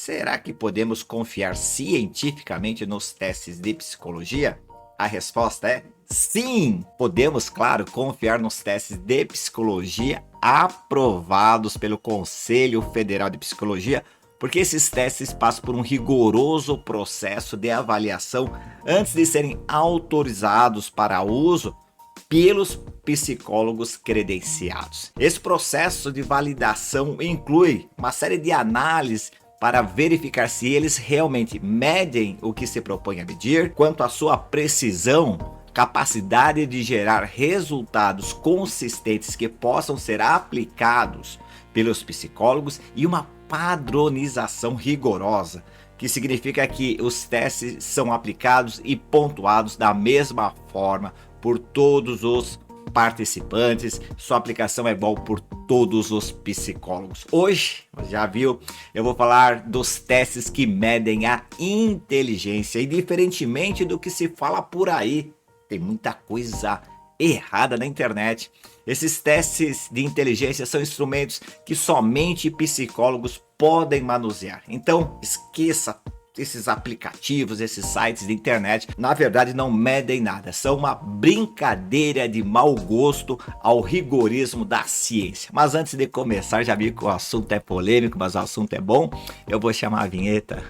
Será que podemos confiar cientificamente nos testes de psicologia? A resposta é sim! Podemos, claro, confiar nos testes de psicologia aprovados pelo Conselho Federal de Psicologia, porque esses testes passam por um rigoroso processo de avaliação antes de serem autorizados para uso pelos psicólogos credenciados. Esse processo de validação inclui uma série de análises para verificar se eles realmente medem o que se propõe a medir, quanto à sua precisão, capacidade de gerar resultados consistentes que possam ser aplicados pelos psicólogos e uma padronização rigorosa, que significa que os testes são aplicados e pontuados da mesma forma por todos os participantes, sua aplicação é igual por todos os psicólogos. Hoje, já viu, eu vou falar dos testes que medem a inteligência e diferentemente do que se fala por aí, tem muita coisa errada na internet. Esses testes de inteligência são instrumentos que somente psicólogos podem manusear. Então, esqueça esses aplicativos, esses sites de internet, na verdade não medem nada, são uma brincadeira de mau gosto ao rigorismo da ciência. Mas antes de começar, já vi que o assunto é polêmico, mas o assunto é bom, eu vou chamar a vinheta.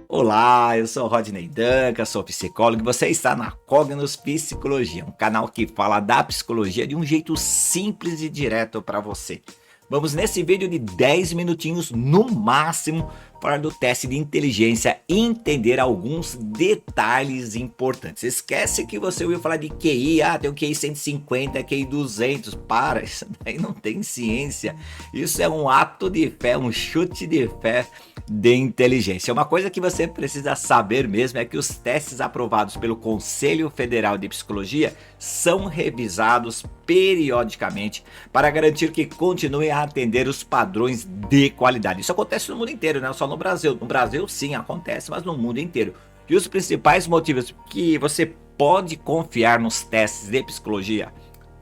Olá, eu sou o Rodney Duncan, sou psicólogo e você está na Cognos Psicologia, um canal que fala da psicologia de um jeito simples e direto para você. Vamos nesse vídeo de 10 minutinhos no máximo falar do teste de inteligência e entender alguns detalhes importantes. Esquece que você ouviu falar de QI, tem o QI 150, QI 200, para, isso daí não tem ciência. Isso é um ato de fé, um chute de fé de inteligência. Uma coisa que você precisa saber mesmo é que os testes aprovados pelo Conselho Federal de Psicologia são revisados periodicamente para garantir que continuem a atender os padrões de qualidade. Isso acontece no mundo inteiro, não é só no Brasil. No Brasil sim acontece, mas no mundo inteiro. E os principais motivos que você pode confiar nos testes de psicologia,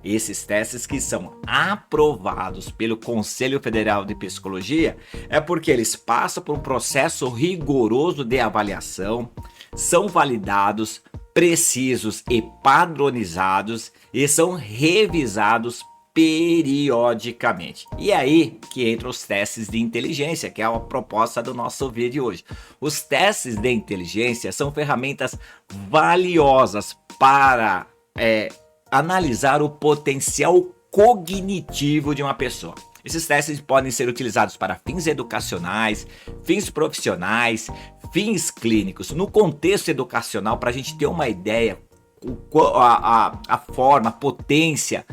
esses testes que são aprovados pelo Conselho Federal de Psicologia, é porque eles passam por um processo rigoroso de avaliação, são validados, precisos e padronizados e são revisados periodicamente. E aí que entram os testes de inteligência, que é a proposta do nosso vídeo hoje. Os testes de inteligência são ferramentas valiosas para analisar o potencial cognitivo de uma pessoa. Esses testes podem ser utilizados para fins educacionais, fins profissionais, clínicos. No contexto educacional, para a gente ter uma ideia, a forma, a potência,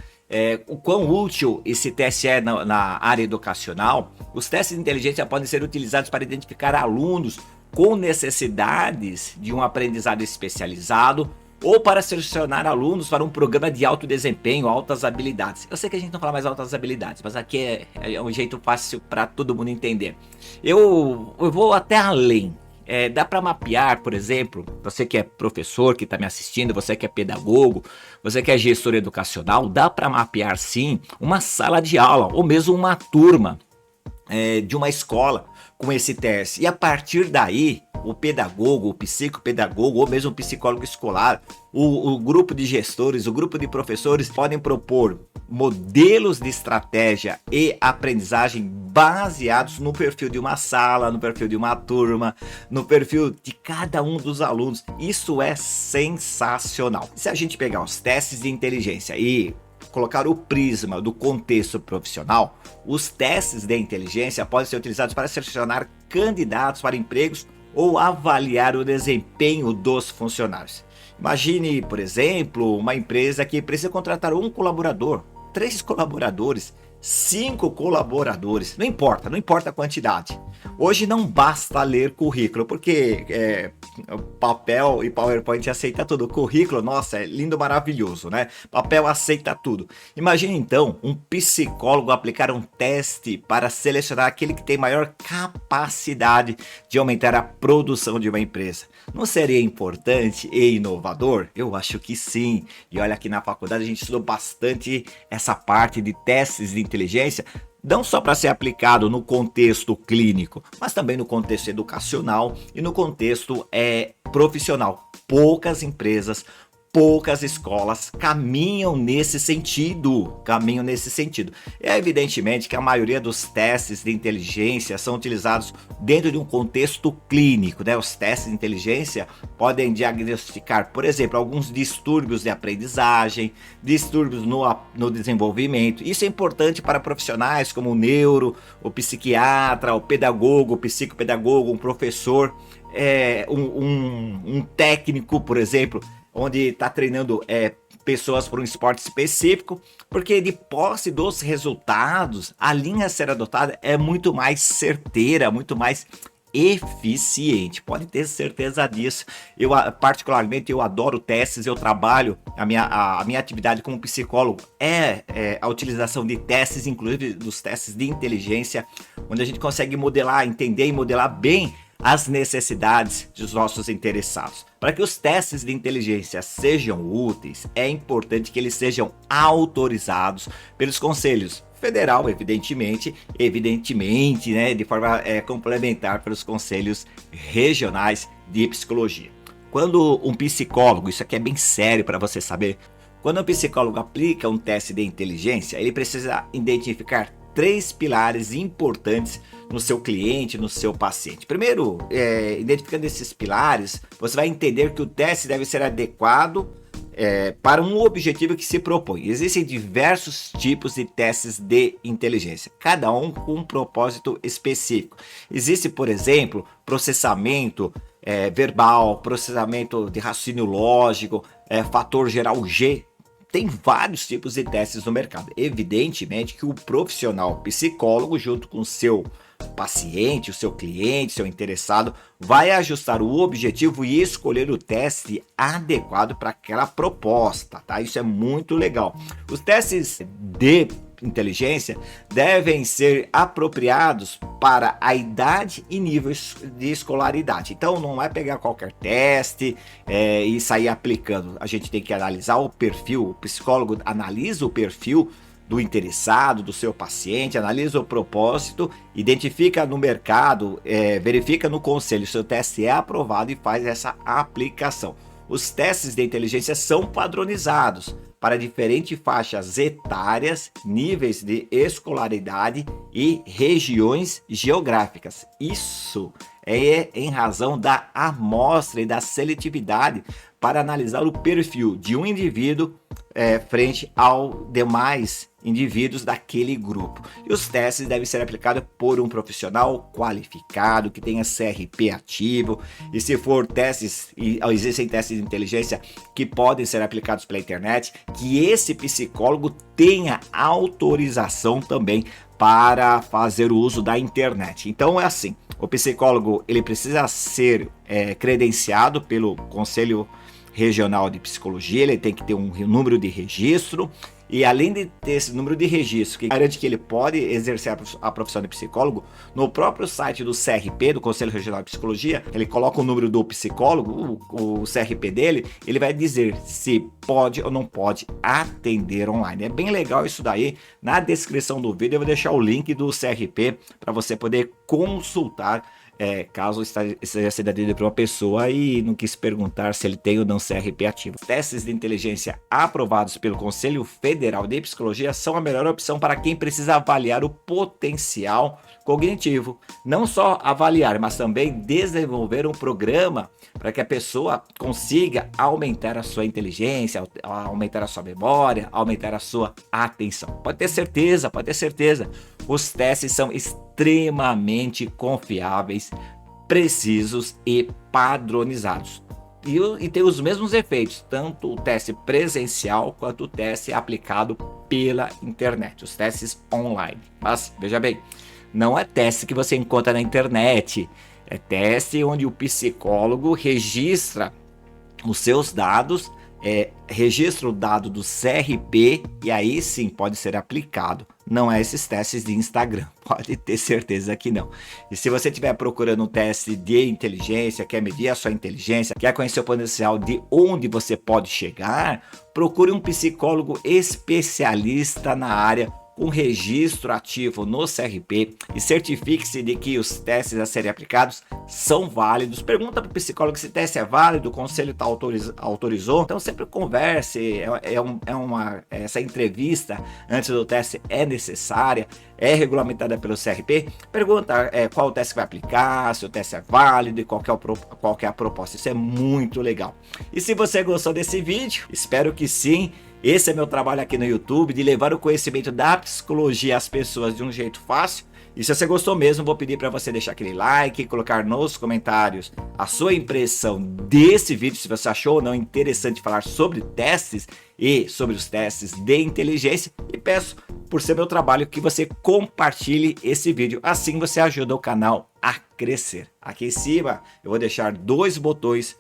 o quão útil esse teste é na área educacional, os testes de inteligência podem ser utilizados para identificar alunos com necessidades de um aprendizado especializado ou para selecionar alunos para um programa de alto desempenho, altas habilidades. Eu sei que a gente não fala mais altas habilidades, mas aqui é um jeito fácil para todo mundo entender. Eu vou até além. Dá para mapear, por exemplo, você que é professor que está me assistindo, você que é pedagogo, você que é gestor educacional, dá para mapear sim uma sala de aula ou mesmo uma turma de uma escola com esse teste. E a partir daí, o pedagogo, o psicopedagogo ou mesmo o psicólogo escolar, o grupo de gestores, o grupo de professores podem propor modelos de estratégia e aprendizagem baseados no perfil de uma sala, no perfil de uma turma, no perfil de cada um dos alunos. Isso é sensacional. Se a gente pegar os testes de inteligência e colocar o prisma do contexto profissional, os testes de inteligência podem ser utilizados para selecionar candidatos para empregos ou avaliar o desempenho dos funcionários. Imagine, por exemplo, uma empresa que precisa contratar um colaborador, 3 colaboradores, 5 colaboradores, não importa a quantidade. Hoje não basta ler currículo, porque papel e PowerPoint aceita tudo. O currículo, nossa, é lindo, maravilhoso, né? Papel aceita tudo. Imagine então um psicólogo aplicar um teste para selecionar aquele que tem maior capacidade de aumentar a produção de uma empresa. Não seria importante e inovador? Eu acho que sim. E olha, aqui na faculdade a gente estudou bastante essa parte de testes de inteligência, não só para ser aplicado no contexto clínico, mas também no contexto educacional e no contexto profissional. Poucas empresas, poucas escolas caminham nesse sentido. É evidentemente que a maioria dos testes de inteligência são utilizados dentro de um contexto clínico, né? Os testes de inteligência podem diagnosticar, por exemplo, alguns distúrbios de aprendizagem, distúrbios no desenvolvimento. Isso é importante para profissionais como o neuro, o psiquiatra, o pedagogo, o psicopedagogo, um professor, um técnico, por exemplo, onde está treinando pessoas para um esporte específico, porque de posse dos resultados, a linha a ser adotada é muito mais certeira, muito mais eficiente. Pode ter certeza disso. Eu particularmente eu adoro testes. Eu trabalho, a minha atividade como psicólogo é a utilização de testes, inclusive dos testes de inteligência, onde a gente consegue modelar, entender e modelar bem as necessidades dos nossos interessados. Para que os testes de inteligência sejam úteis, é importante que eles sejam autorizados pelos conselhos federal, evidentemente, né, de forma complementar pelos conselhos regionais de psicologia. Quando um psicólogo, isso aqui é bem sério para você saber, quando um psicólogo aplica um teste de inteligência, ele precisa identificar 3 pilares importantes no seu cliente, no seu paciente. Primeiro, identificando esses pilares, você vai entender que o teste deve ser adequado para um objetivo que se propõe. Existem diversos tipos de testes de inteligência, cada um com um propósito específico. Existe, por exemplo, processamento verbal, processamento de raciocínio lógico, fator geral G. Tem vários tipos de testes no mercado. Evidentemente que o profissional psicólogo, junto com o seu paciente, o seu cliente, seu interessado, vai ajustar o objetivo e escolher o teste adequado para aquela proposta, tá? Isso é muito legal. Os testes de inteligência devem ser apropriados para a idade e níveis de escolaridade. Então não é pegar qualquer teste e sair aplicando. A gente tem que analisar o perfil, o psicólogo analisa o perfil do interessado, do seu paciente, analisa o propósito, identifica no mercado, verifica no conselho se o teste é aprovado e faz essa aplicação. Os testes de inteligência são padronizados para diferentes faixas etárias, níveis de escolaridade e regiões geográficas. Isso é em razão da amostra e da seletividade para analisar o perfil de um indivíduo frente ao demais indivíduos daquele grupo. E os testes devem ser aplicados por um profissional qualificado, que tenha CRP ativo, e se for testes, e existem testes de inteligência que podem ser aplicados pela internet, que esse psicólogo tenha autorização também para fazer o uso da internet. Então é assim, o psicólogo ele precisa ser credenciado pelo Conselho Regional de Psicologia, ele tem que ter um número de registro, e além de ter esse número de registro que garante que ele pode exercer a profissão de psicólogo, no próprio site do CRP, do Conselho Regional de Psicologia, ele coloca o número do psicólogo, o CRP dele, ele vai dizer se pode ou não pode atender online. É bem legal isso daí. Na descrição do vídeo eu vou deixar o link do CRP para você poder consultar caso esteja sendo atendido por uma pessoa e não quis perguntar se ele tem ou não CRP ativo. Testes de inteligência aprovados pelo Conselho Federal de Psicologia são a melhor opção para quem precisa avaliar o potencial cognitivo. Não só avaliar, mas também desenvolver um programa para que a pessoa consiga aumentar a sua inteligência, aumentar a sua memória, aumentar a sua atenção. Pode ter certeza. Os testes são extremamente confiáveis, precisos e padronizados. E tem os mesmos efeitos, tanto o teste presencial quanto o teste aplicado pela internet, os testes online. Mas, veja bem, não é teste que você encontra na internet, É teste onde o psicólogo registra os seus dados, registra o dado do CRP e aí sim pode ser aplicado. Não é esses testes de Instagram, pode ter certeza que não. E se você estiver procurando um teste de inteligência, quer medir a sua inteligência, quer conhecer o potencial de onde você pode chegar, procure um psicólogo especialista na área, com registro ativo no CRP e certifique-se de que os testes a serem aplicados são válidos. Pergunta para o psicólogo se o teste é válido, o conselho autorizou. Então sempre converse, essa entrevista antes do teste é necessária, é regulamentada pelo CRP. Pergunta qual o teste que vai aplicar, se o teste é válido e qual que é a proposta. Isso é muito legal. E se você gostou desse vídeo, espero que sim. Esse é meu trabalho aqui no YouTube, de levar o conhecimento da psicologia às pessoas de um jeito fácil. E se você gostou mesmo, vou pedir para você deixar aquele like, colocar nos comentários a sua impressão desse vídeo, se você achou ou não interessante falar sobre testes e sobre os testes de inteligência. E peço, por ser meu trabalho, que você compartilhe esse vídeo, assim você ajuda o canal a crescer. Aqui em cima eu vou deixar dois botões,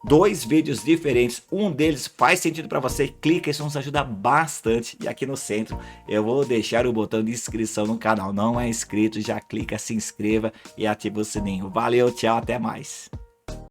dois vídeos diferentes, um deles faz sentido para você, clica, isso nos ajuda bastante. E aqui no centro eu vou deixar o botão de inscrição no canal. Não é inscrito, já clica, se inscreva e ativa o sininho. Valeu, tchau, até mais.